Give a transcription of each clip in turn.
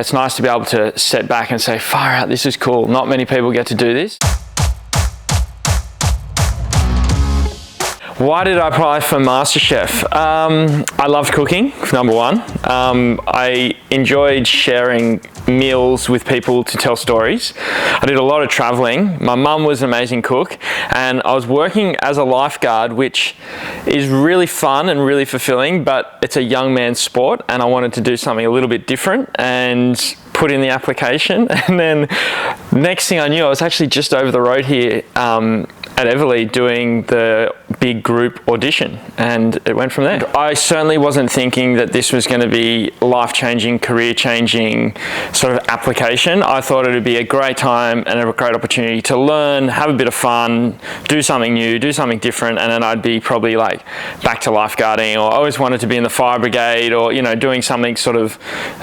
It's nice to be able to step back and say, far out, this is cool. Not many people get to do this. Why did I apply for MasterChef? I loved cooking, number one. I enjoyed sharing meals with people to tell stories. I did a lot of traveling. My mum was an amazing cook, and I was working as a lifeguard, which is really fun and really fulfilling, but it's a young man's sport, and I wanted to do something a little bit different and put in the application. And then next thing I knew, I was actually just over the road here at Everleigh doing the big group audition, and it went from there. I certainly wasn't thinking that this was going to be life-changing, career-changing sort of application. I thought it would be a great time and a great opportunity to learn, have a bit of fun, do something new, do something different, and then I'd be probably like back to lifeguarding, or I always wanted to be in the fire brigade, or doing something sort of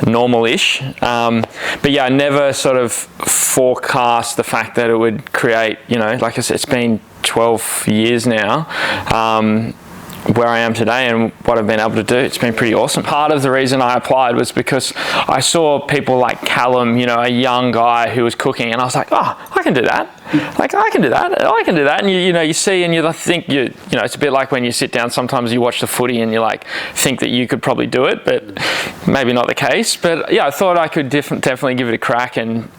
normal-ish. But yeah, I never sort of forecast the fact that it would create, like I said, it's been 12 years now, where I am today and what I've been able to do. It's been pretty awesome. Part of the reason I applied was because I saw people like Callum, a young guy who was cooking, and I was like, oh, I can do that. Like, I can do that. I can do that. And you see, and you think it's a bit like when you sit down, sometimes you watch the footy and you like think that you could probably do it, but maybe not the case. But yeah, I thought I could definitely give it a crack, and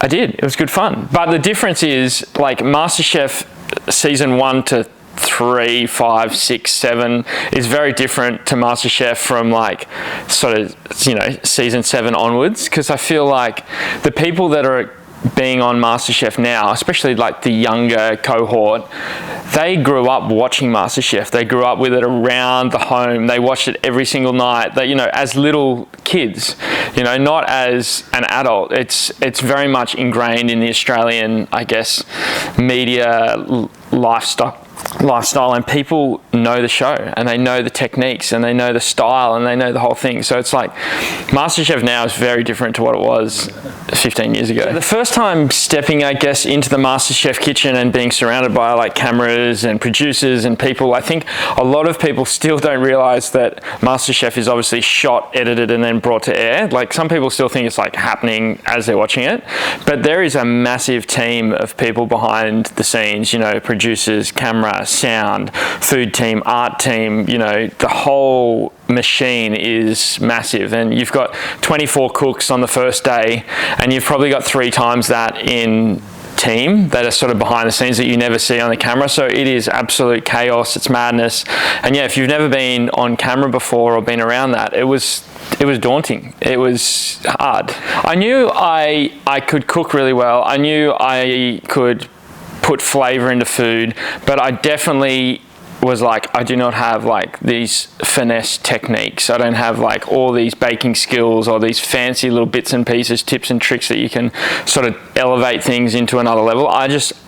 I did. It was good fun. But the difference is, like, MasterChef season 1 to 3, 5, 6, 7 is very different to MasterChef from like sort of season 7 onwards, because I feel like the people that are being on MasterChef now, especially like the younger cohort, they grew up watching MasterChef. They grew up with it around the home. They watched it every single night. They, as little kids, not as an adult. It's very much ingrained in the Australian, I guess, media lifestyle, and people know the show, and they know the techniques, and they know the style, and they know the whole thing. So it's like MasterChef now is very different to what it was 15 years ago. The first time stepping, I guess, into the MasterChef kitchen and being surrounded by like cameras and producers and people, I think a lot of people still don't realize that MasterChef is obviously shot, edited, and then brought to air. Like, some people still think it's like happening as they're watching it, but there is a massive team of people behind the scenes, producers, camera, sound, food team, art team, the whole machine is massive. And you've got 24 cooks on the first day, and you've probably got 3 times that in team that are sort of behind the scenes that you never see on the camera. So it is absolute chaos. It's madness. And yeah, if you've never been on camera before or been around that, it was daunting. It was hard. I knew I could cook really well. I knew I could put flavor into food, but I definitely was like, I do not have like these finesse techniques. I don't have like all these baking skills or these fancy little bits and pieces, tips and tricks that you can sort of elevate things into another level.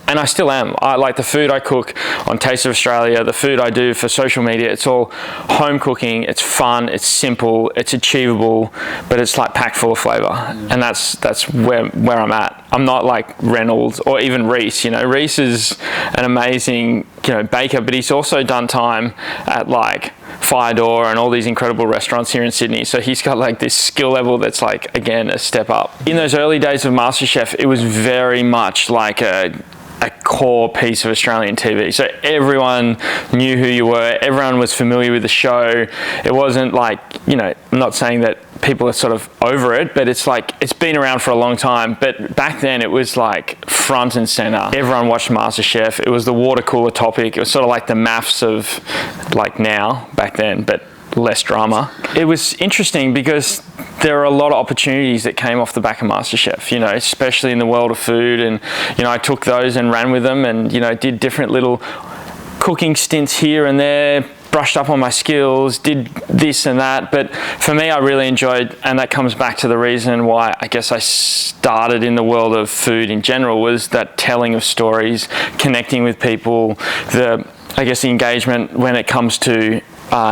And I still am. I like the food I cook on Taste of Australia, the food I do for social media. It's all home cooking. It's fun. It's simple. It's achievable, but it's like packed full of flavor. And that's where I'm at. I'm not like Reynolds or even Reese. Reese is an amazing baker, but he's also done time at like Fire Door and all these incredible restaurants here in Sydney. So he's got like this skill level that's like, again, a step up. In those early days of MasterChef, it was very much like a core piece of Australian TV. So everyone knew who you were. Everyone was familiar with the show. It wasn't like, I'm not saying that people are sort of over it, but it's like, it's been around for a long time. But back then it was like front and center. Everyone watched MasterChef. It was the water cooler topic. It was sort of like the maths of like now, back then, but less drama. It was interesting because there are a lot of opportunities that came off the back of MasterChef, especially in the world of food. And, I took those and ran with them, and, did different little cooking stints here and there, brushed up on my skills, did this and that. But for me, I really enjoyed, and that comes back to the reason why I guess I started in the world of food in general, was that telling of stories, connecting with people, the engagement when it comes to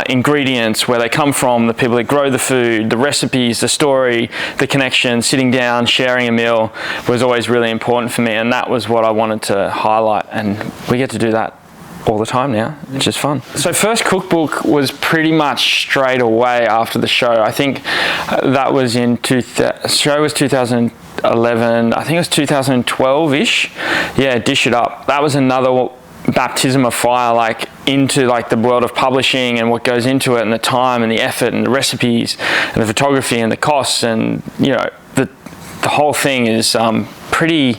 ingredients, where they come from, the people that grow the food, the recipes, the story, the connection, sitting down, sharing a meal was always really important for me, and that was what I wanted to highlight, and we get to do that all the time now, which is fun. So first cookbook was pretty much straight away after the show. I think that was show was 2011. I think it was 2012-ish. Yeah, Dish It Up. That was another baptism of fire, like into like the world of publishing and what goes into it, and the time and the effort and the recipes and the photography and the costs, and you know, the whole thing is pretty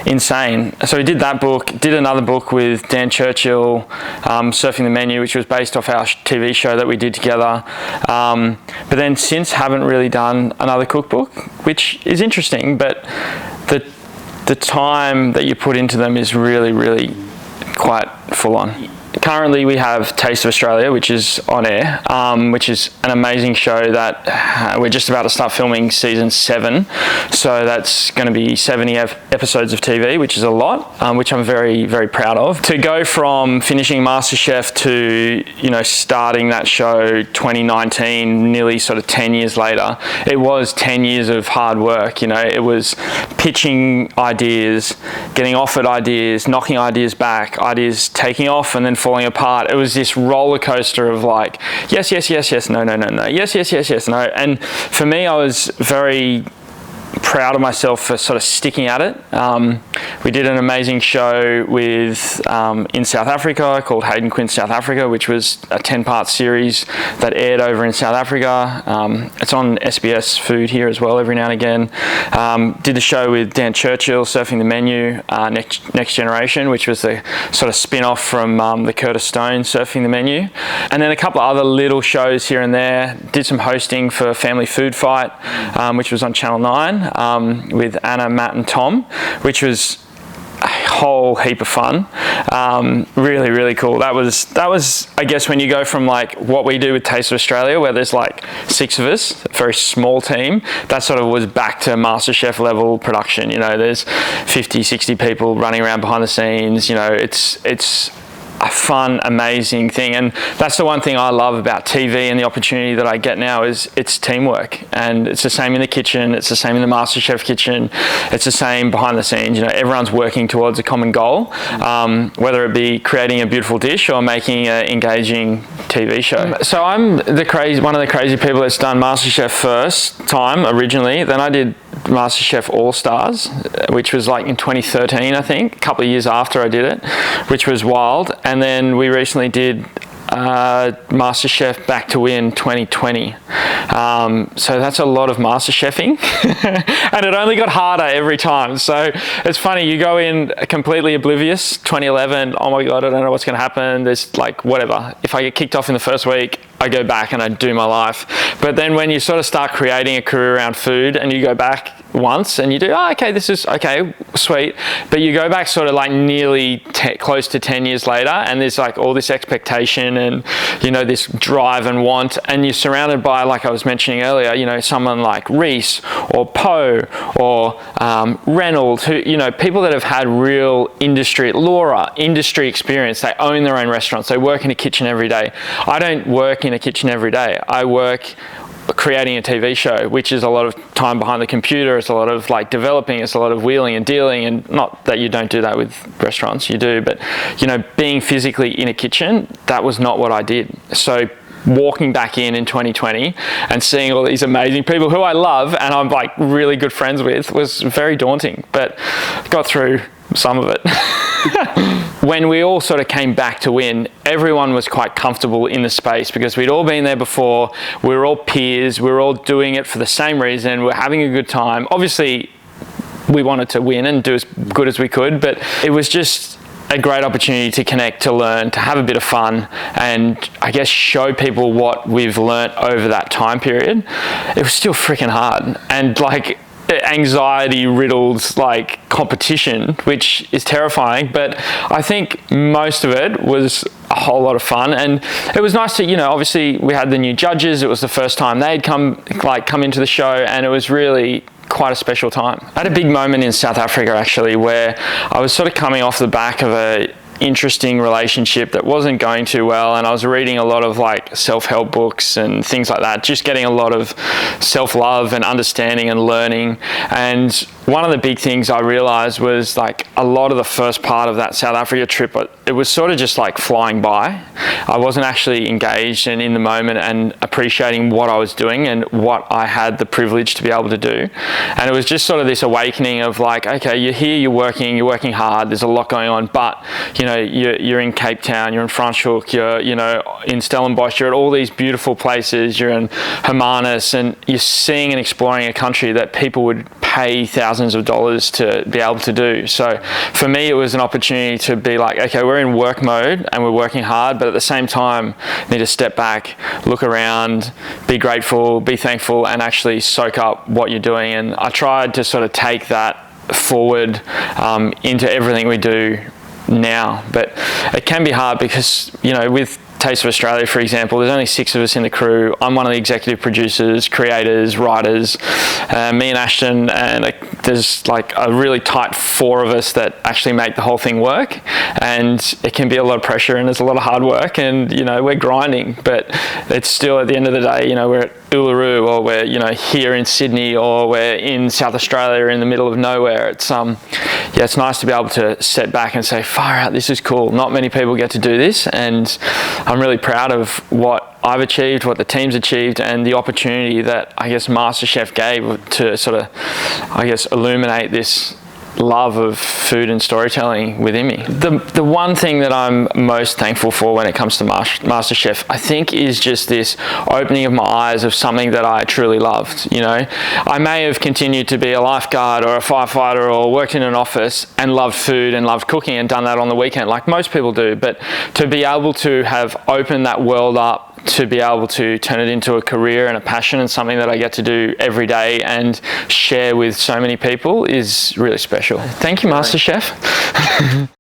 insane. So we did that book, did another book with Dan Churchill, Surfing the Menu, which was based off our TV show that we did together. But then since haven't really done another cookbook, which is interesting, but the time that you put into them is really, really quite full on. Currently we have Taste of Australia, which is on air, which is an amazing show that we're just about to start filming season 7. So that's going to be 70 episodes of TV, which is a lot, which I'm very, very proud of. To go from finishing MasterChef to, you know, starting that show 2019, nearly sort of 10 years later, it was 10 years of hard work. You know, it was pitching ideas, getting offered ideas, knocking ideas back, ideas taking off and then falling apart. It was this roller coaster of like, yes, yes, yes, yes, no, no, no, no, yes, yes, yes, yes, no. And for me, I was very proud of myself for sort of sticking at it. We did an amazing show with in South Africa called Hayden Quinn South Africa, which was a 10-part series that aired over in South Africa. It's on SBS Food here as well every now and again. Did the show with Dan Churchill, Surfing the Menu, Next Generation, which was the sort of spin-off from the Curtis Stone Surfing the Menu. And then a couple of other little shows here and there. Did some hosting for Family Food Fight, which was on Channel 9. With Anna, Matt and Tom, which was a whole heap of fun. Really, really cool. That was, I guess, when you go from like what we do with Taste of Australia, where there's like 6 of us, a very small team, that sort of was back to MasterChef level production. You know, there's 50, 60 people running around behind the scenes. You know, it's a fun, amazing thing. And that's the one thing I love about TV and the opportunity that I get now is it's teamwork. And it's the same in the kitchen, it's the same in the MasterChef kitchen, it's the same behind the scenes. You know, everyone's working towards a common goal, whether it be creating a beautiful dish or making an engaging TV show. So I'm one of the crazy people that's done MasterChef first time originally. Then I did MasterChef All Stars, which was like in 2013, I think, a couple of years after I did it, which was wild. And then we recently did MasterChef Back to Win 2020. So that's a lot of MasterChefing and it only got harder every time. So it's funny, you go in completely oblivious, 2011, oh my God, I don't know what's going to happen. There's like, whatever. If I get kicked off in the first week, I go back and I do my life. But then when you sort of start creating a career around food and you go back once and you do, oh, okay, this is okay, sweet. But you go back sort of like nearly close to 10 years later, and there's like all this expectation and, you know, this drive and want, and you're surrounded by, like I was mentioning earlier, you know, someone like Reese or Poe or Reynolds, who, you know, people that have had real Laura, industry experience. They own their own restaurants. They work in a kitchen every day. I don't work in a kitchen every day. I work creating a TV show, which is a lot of time behind the computer. It's a lot of like developing, it's a lot of wheeling and dealing, and not that you don't do that with restaurants, you do, but you know, being physically in a kitchen, that was not what I did. So walking back in 2020 and seeing all these amazing people who I love and I'm like really good friends with was very daunting, but got through some of it. When we all sort of came back to win, everyone was quite comfortable in the space because we'd all been there before. We were all peers. We were all doing it for the same reason. We're having a good time. Obviously, we wanted to win and do as good as we could, but it was just a great opportunity to connect, to learn, to have a bit of fun, and I guess show people what we've learnt over that time period. It was still freaking hard and like anxiety riddled like competition, which is terrifying, but I think most of it was a whole lot of fun. And it was nice to, you know, obviously we had the new judges. It was the first time they'd come into the show, and it was really quite a special time. I had a big moment in South Africa actually where I was sort of coming off the back of a interesting relationship that wasn't going too well, and I was reading a lot of like self-help books and things like that, just getting a lot of self-love and understanding and learning. And one of the big things I realized was like a lot of the first part of that South Africa trip, it was sort of just like flying by. I wasn't actually engaged and in the moment and appreciating what I was doing and what I had the privilege to be able to do. And it was just sort of this awakening of like, okay, you're here, you're working hard, there's a lot going on, but you know, you're in Cape Town, you're in Franschhoek, you're, you know, in Stellenbosch, you're at all these beautiful places, you're in Hermanus, and you're seeing and exploring a country that people would pay thousands of dollars to be able to do. So for me, it was an opportunity to be like, okay, we're in work mode and we're working hard, but at the same time, need to step back, look around, be grateful, be thankful, and actually soak up what you're doing. And I tried to sort of take that forward into everything we do now, but it can be hard because, you know, with Taste of Australia, for example, there's only 6 of us in the crew. I'm one of the executive producers, creators, writers, me and Ashton, and there's like a really tight 4 of us that actually make the whole thing work. And it can be a lot of pressure and there's a lot of hard work, and, you know, we're grinding, but it's still at the end of the day, you know, we're at Uluru, or we're, you know, here in Sydney, or we're in South Australia in the middle of nowhere. It's yeah, it's nice to be able to step back and say, far out, this is cool. Not many people get to do this, and I'm really proud of what I've achieved, what the team's achieved, and the opportunity that I guess MasterChef gave to sort of, I guess, illuminate this love of food and storytelling within me. The one thing that I'm most thankful for when it comes to MasterChef, I think, is just this opening of my eyes of something that I truly loved. You know, I may have continued to be a lifeguard or a firefighter or worked in an office and loved food and loved cooking and done that on the weekend like most people do, but to be able to have opened that world up, to be able to turn it into a career and a passion and something that I get to do every day and share with so many people is really special. Thank you, MasterChef.